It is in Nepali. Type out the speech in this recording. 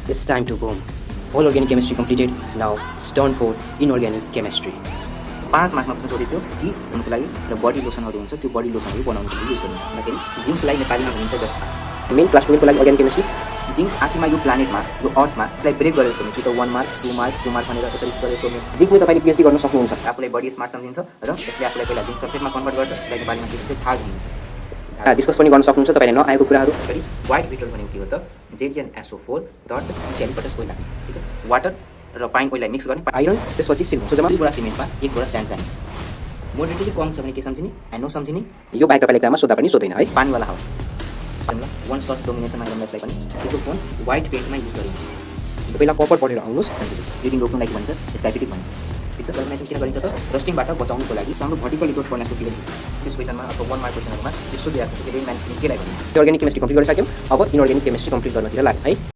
It's time to go. All organic chemistry completed. Now, turn for inorganic chemistry. 5 मार्कमा प्रश्न सोधेको थियो कि हुनुको लागि र बडी लोसनहरू हुन्छ त्यो बडी लोसनहरू बनाउनको लागि युज गर्नु भन्दाखेरि जिङ्कलाई नेपालीमा भनिन्छ जस्ता मेन क्लास 12 को लागि अर्ग्यानिक केमिस्ट्री जिङ्क आखिरमा यो प्लानेटमा यो अर्थमा यसलाई ब्रेक गरेर सोध्ने कि त 1 मार्क 2 मार्क 2 मार्क भनेर त्यसरी गरेर सोध्ने जिङ्कमा तपाईले पीएचडी गर्न सक्नुहुन्छ आफूलाई बडी स्मार्ट सम्झिन्छ र यसले आफूलाई पहिला जिङ्क सल्फेटमा कन्भर्ट गर्छ त्यसलाई नेपालीमा के भन्छ झाग भनिन्छ डिस्कस पनि गर्न सक्नुहुन्छ तपाईले नआएको कुराहरू गरी व्हाइट भिट्रियोल भनेको के हो त ZnSO₄ डट क्यालिपटस कोइला ठीक छ वाटर र पाइन ओइललाई मिक्स गर्ने आइरन त्यसपछि सिमेन्ट सोझमा 2 बोरा सिमेन्टमा 1 बोरा स्यान्ड चाहिन्छ मोडलिटी कम छ भने के सम्झिने एनो सम्झिने यो बाहेक तपाईले एक्जाममा सोध्दा पनि सोध्दैन है पानीवाला हाउस हामीलाई वन सर्ट डोमिनेसनमा हेर्नलाई पनि त्यो फोन व्हाइट पेन्टमा युज गरिन्छ पहिला कपर पढेर आउनुस् रिडिङ रोक्नु लागि भन्छ स्टाइफिटिक भन्छ ठीक छ डोमिनेसन किन गरिन्छ त रस्टिङबाट बचाउनको लागि हाम्रो भर्टिकल लिक्विड फर्नेसको के गरिन्छ त्यस क्वेशनमा अथवा 1 मार्क क्वेशनहरुमा यसो दिएको छ कि रेन म्यानेजमेन्ट के लागि भन्छ अर्ग्यानिक केमिस्ट्री कम्प्लिट गरिसक्यौं अब इनअर्ग्यानिक केमिस्ट्री कम्प्लिट गर्नतिर लाग्यो है